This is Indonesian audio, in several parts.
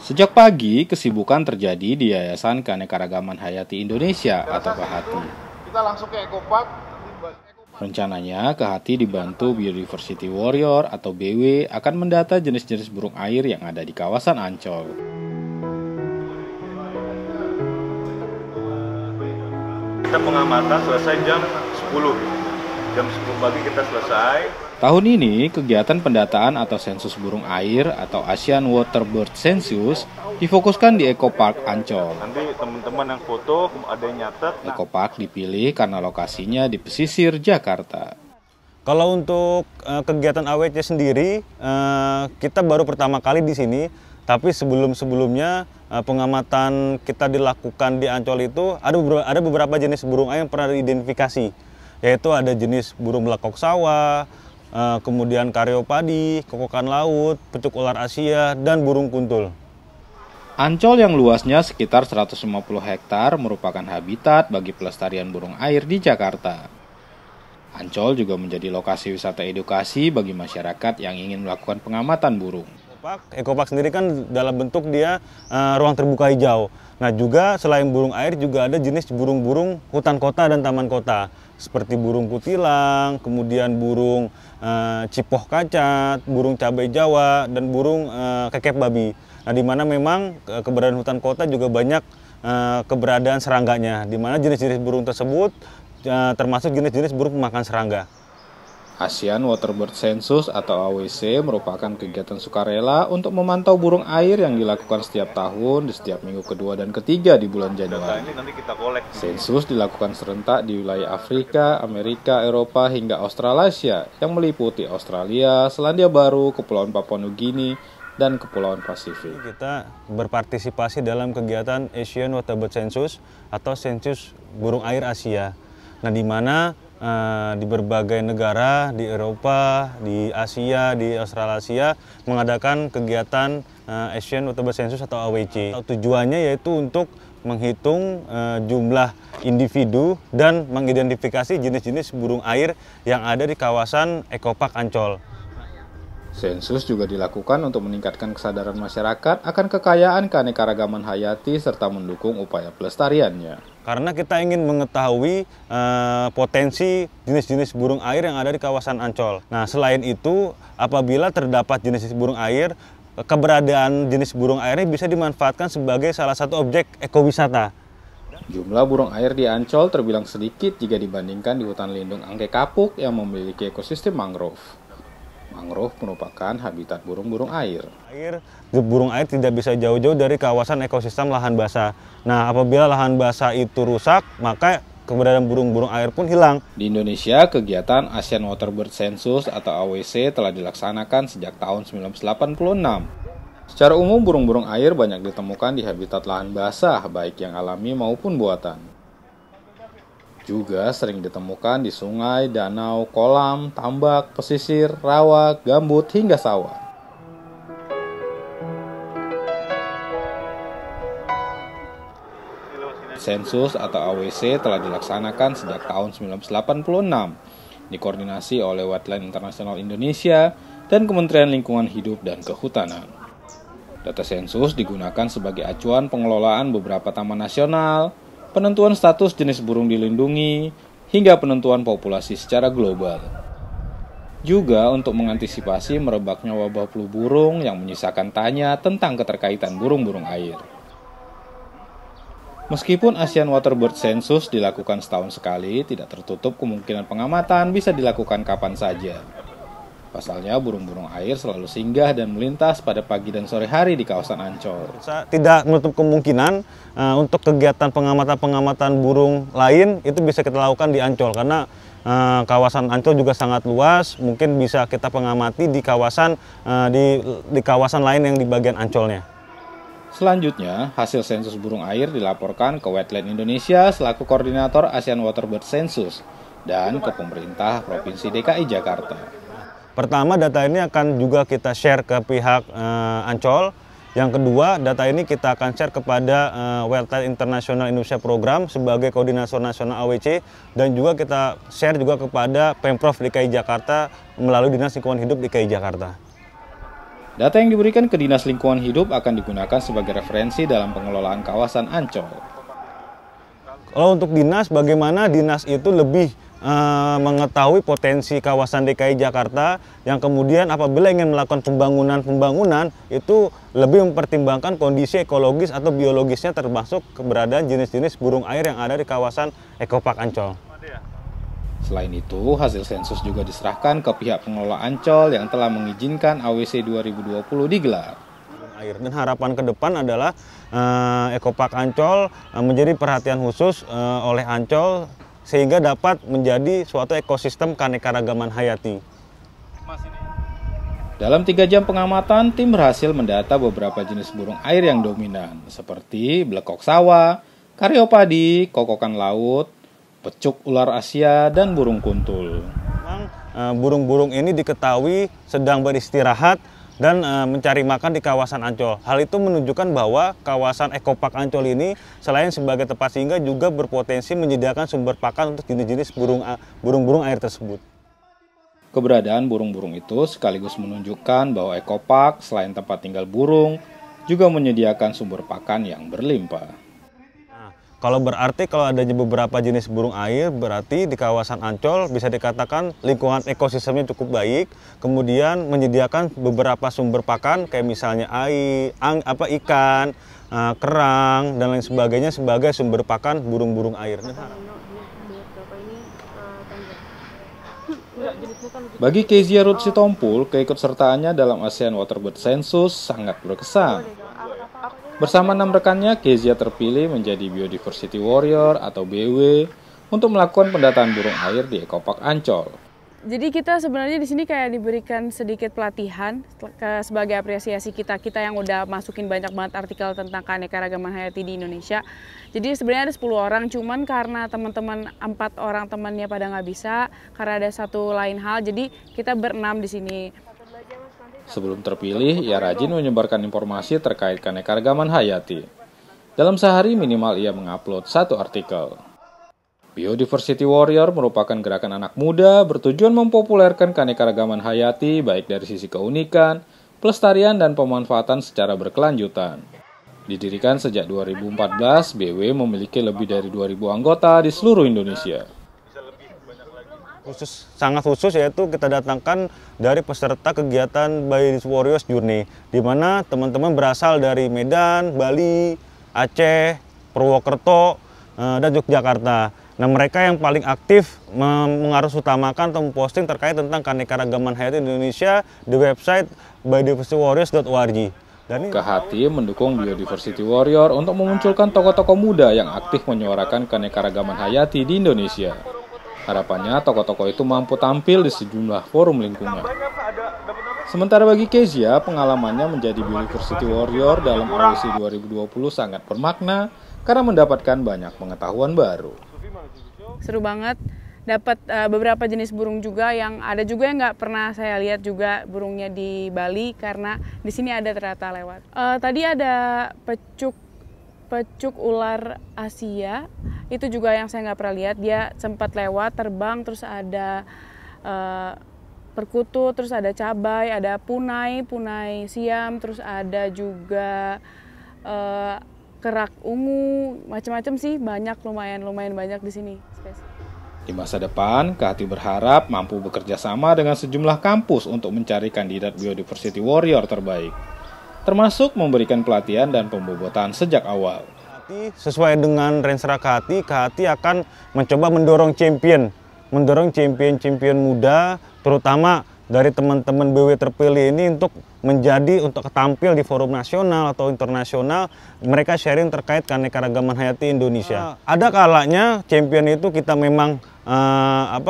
Sejak pagi, kesibukan terjadi di Yayasan Keanekaragaman Hayati Indonesia atau KHATI. Kita langsung ke Ecopark. Rencananya, KHATI dibantu Biodiversity Warrior atau BW akan mendata jenis-jenis burung air yang ada di kawasan Ancol. Kita pengamatan selesai jam 10. Jam 10 pagi kita selesai. Tahun ini, kegiatan pendataan atau sensus burung air atau Asian Waterbird Census difokuskan di Ecopark Ancol. Nanti teman-teman yang foto, ada yang nyatet. Ecopark dipilih karena lokasinya di pesisir Jakarta. Kalau untuk kegiatan AWC sendiri, kita baru pertama kali di sini. Tapi sebelum-sebelumnya pengamatan kita dilakukan di Ancol itu ada beberapa jenis burung air yang pernah diidentifikasi. Yaitu ada jenis burung belakok sawah, kemudian kareopadi, kokokan laut, pecuk ular Asia, dan burung kuntul. Ancol yang luasnya sekitar 150 hektar merupakan habitat bagi pelestarian burung air di Jakarta. Ancol juga menjadi lokasi wisata edukasi bagi masyarakat yang ingin melakukan pengamatan burung. Ecopark sendiri kan dalam bentuk dia ruang terbuka hijau. Nah juga selain burung air juga ada jenis burung-burung hutan kota dan taman kota. Seperti burung kutilang, kemudian burung cipoh kacat, burung cabai Jawa, dan burung kekep babi. Nah di mana memang keberadaan hutan kota juga banyak keberadaan serangganya. Di mana jenis-jenis burung tersebut termasuk jenis-jenis burung pemakan serangga. Asian Waterbird Census atau AWC merupakan kegiatan sukarela untuk memantau burung air yang dilakukan setiap tahun di setiap minggu kedua dan ketiga di bulan Januari. Sensus dilakukan serentak di wilayah Afrika, Amerika, Eropa, hingga Australasia yang meliputi Australia, Selandia Baru, Kepulauan Papua Nugini, dan Kepulauan Pasifik. Kita berpartisipasi dalam kegiatan Asian Waterbird Census atau sensus burung air Asia. Nah, di mana di berbagai negara, di Eropa, di Asia, di Australasia mengadakan kegiatan Asian Waterbird Census atau AWC. Tujuannya yaitu untuk menghitung jumlah individu dan mengidentifikasi jenis-jenis burung air yang ada di kawasan Ecopark Ancol. Sensus juga dilakukan untuk meningkatkan kesadaran masyarakat akan kekayaan keanekaragaman hayati serta mendukung upaya pelestariannya. Karena kita ingin mengetahui potensi jenis-jenis burung air yang ada di kawasan Ancol. Nah, selain itu, apabila terdapat jenis burung air, keberadaan jenis burung air ini bisa dimanfaatkan sebagai salah satu objek ekowisata. Jumlah burung air di Ancol terbilang sedikit jika dibandingkan di hutan lindung Angke Kapuk yang memiliki ekosistem mangrove. Mangrove merupakan habitat burung-burung air. Burung air tidak bisa jauh-jauh dari kawasan ekosistem lahan basah. Nah, apabila lahan basah itu rusak, maka keberadaan burung-burung air pun hilang. Di Indonesia, kegiatan Asian Waterbird Census atau AWC telah dilaksanakan sejak tahun 1986. Secara umum, burung-burung air banyak ditemukan di habitat lahan basah, baik yang alami maupun buatan. Juga sering ditemukan di sungai, danau, kolam, tambak, pesisir, rawa, gambut, hingga sawah. Sensus atau AWC telah dilaksanakan sejak tahun 1986, dikoordinasi oleh Wetland Internasional Indonesia dan Kementerian Lingkungan Hidup dan Kehutanan. Data sensus digunakan sebagai acuan pengelolaan beberapa taman nasional, penentuan status jenis burung dilindungi, hingga penentuan populasi secara global. Juga untuk mengantisipasi merebaknya wabah flu burung yang menyisakan tanya tentang keterkaitan burung-burung air. Meskipun Asian Waterbird Census dilakukan setahun sekali, tidak tertutup kemungkinan pengamatan bisa dilakukan kapan saja. Pasalnya, burung-burung air selalu singgah dan melintas pada pagi dan sore hari di kawasan Ancol. Tidak menutup kemungkinan untuk kegiatan pengamatan-pengamatan burung lain itu bisa kita lakukan di Ancol. Karena kawasan Ancol juga sangat luas, mungkin bisa kita pengamati di kawasan lain yang di bagian Ancolnya. Selanjutnya, hasil sensus burung air dilaporkan ke Wetland Indonesia selaku koordinator Asian Waterbird Census dan ke pemerintah Provinsi DKI Jakarta. Pertama, data ini akan juga kita share ke pihak Ancol. Yang kedua, data ini kita akan share kepada Wetland Internasional Indonesia Program sebagai koordinator nasional AWC, dan juga kita share juga kepada Pemprov DKI Jakarta melalui Dinas Lingkungan Hidup DKI Jakarta. Data yang diberikan ke Dinas Lingkungan Hidup akan digunakan sebagai referensi dalam pengelolaan kawasan Ancol. Kalau untuk dinas, bagaimana dinas itu lebih mengetahui potensi kawasan DKI Jakarta yang kemudian apabila ingin melakukan pembangunan itu lebih mempertimbangkan kondisi ekologis atau biologisnya termasuk keberadaan jenis-jenis burung air yang ada di kawasan Ekopark Ancol. Selain itu, hasil sensus juga diserahkan ke pihak pengelola Ancol yang telah mengizinkan AWC 2020 digelar. Dan harapan ke depan adalah Ekopark Ancol menjadi perhatian khusus oleh Ancol sehingga dapat menjadi suatu ekosistem keanekaragaman hayati. Dalam 3 jam pengamatan, tim berhasil mendata beberapa jenis burung air yang dominan, seperti blekok sawah, karyopadi, kokokan laut, pecuk ular Asia, dan burung kuntul. Burung-burung ini diketahui sedang beristirahat dan mencari makan di kawasan Ancol. Hal itu menunjukkan bahwa kawasan Ekopark Ancol ini selain sebagai tempat singgah juga berpotensi menyediakan sumber pakan untuk jenis-jenis burung-burung air tersebut. Keberadaan burung-burung itu sekaligus menunjukkan bahwa Ekopark selain tempat tinggal burung, juga menyediakan sumber pakan yang berlimpah. Kalau adanya beberapa jenis burung air, berarti di kawasan Ancol bisa dikatakan lingkungan ekosistemnya cukup baik, kemudian menyediakan beberapa sumber pakan kayak misalnya ikan, kerang, dan lain sebagainya sebagai sumber pakan burung-burung air. Bagi Kezia Ruth Sitompul, keikutsertaannya dalam ASEAN Waterbird Census sangat berkesan. Bersama 6 rekannya, Kezia terpilih menjadi Biodiversity Warrior atau BW untuk melakukan pendataan burung air di Ekopark Ancol. Jadi kita sebenarnya di sini kayak diberikan sedikit pelatihan sebagai apresiasi kita yang udah masukin banyak banget artikel tentang keanekaragaman hayati di Indonesia. Jadi sebenarnya ada 10 orang, cuman karena teman-teman 4 orang temannya pada nggak bisa karena ada satu lain hal, jadi kita berenam di sini. Sebelum terpilih, ia rajin menyebarkan informasi terkait keanekaragaman hayati. Dalam sehari minimal ia mengupload 1 artikel. Biodiversity Warrior merupakan gerakan anak muda bertujuan mempopulerkan keanekaragaman hayati baik dari sisi keunikan, pelestarian, dan pemanfaatan secara berkelanjutan. Didirikan sejak 2014, BW memiliki lebih dari 2.000 anggota di seluruh Indonesia. Sangat khusus yaitu kita datangkan dari peserta kegiatan Biodiversity Warriors Journey, di mana teman-teman berasal dari Medan, Bali, Aceh, Purwokerto, dan Yogyakarta. Nah, mereka yang paling aktif mengarusutamakan atau memposting terkait tentang keanekaragaman hayati Indonesia di website biodiversitywarriors.org. Kehati mendukung Biodiversity Warrior untuk memunculkan tokoh-tokoh muda yang aktif menyuarakan keanekaragaman hayati di Indonesia. Harapannya tokoh-tokoh itu mampu tampil di sejumlah forum lingkungan. Sementara bagi Kezia, pengalamannya menjadi Biodiversity Warrior dalam AWC 2020 sangat bermakna karena mendapatkan banyak pengetahuan baru. Seru banget, dapat beberapa jenis burung juga yang ada juga yang nggak pernah saya lihat juga burungnya di Bali karena di sini ada ternyata lewat. Tadi ada pecuk ular Asia, itu juga yang saya nggak pernah lihat, dia sempat lewat terbang, terus ada perkutut, terus ada cabai, ada punai siam, terus ada juga kerak ungu, macam-macam sih, banyak, lumayan banyak di sini. Di masa depan, Kehati berharap mampu bekerja sama dengan sejumlah kampus untuk mencari kandidat Biodiversity Warrior terbaik, termasuk memberikan pelatihan dan pembobotan sejak awal. Sesuai dengan Renstra Kehati akan mencoba mendorong champion muda, terutama dari teman-teman BW terpilih ini untuk tampil di forum nasional atau internasional, mereka sharing terkait keanekaragaman hayati Indonesia. Ada kalanya champion itu kita memang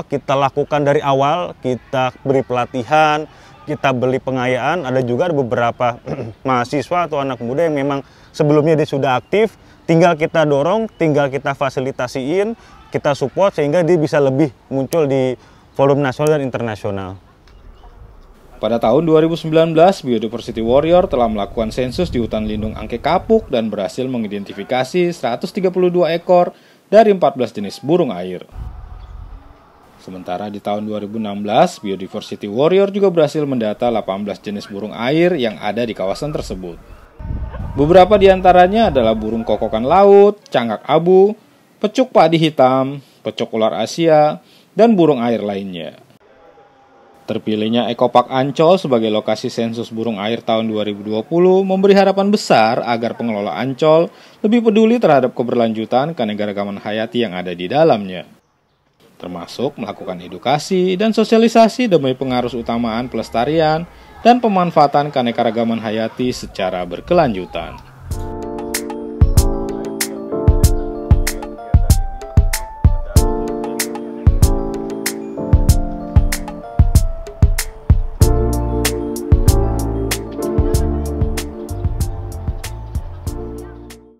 kita lakukan dari awal, kita beri pelatihan, kita beli pengayaan. Ada juga beberapa mahasiswa atau anak muda yang memang sebelumnya dia sudah aktif, tinggal kita dorong, tinggal kita fasilitasiin, kita support sehingga dia bisa lebih muncul di forum nasional dan internasional. Pada tahun 2019, Biodiversity Warrior telah melakukan sensus di hutan lindung Angke Kapuk dan berhasil mengidentifikasi 132 ekor dari 14 jenis burung air. Sementara di tahun 2016, Biodiversity Warrior juga berhasil mendata 18 jenis burung air yang ada di kawasan tersebut. Beberapa di antaranya adalah burung kokokan laut, cangkak abu, pecuk padi hitam, pecuk ular Asia, dan burung air lainnya. Terpilihnya Ekopark Ancol sebagai lokasi sensus burung air tahun 2020 memberi harapan besar agar pengelola Ancol lebih peduli terhadap keberlanjutan keanekaragaman hayati yang ada di dalamnya, termasuk melakukan edukasi dan sosialisasi demi pengaruh utamaan pelestarian dan pemanfaatan keanekaragaman hayati secara berkelanjutan.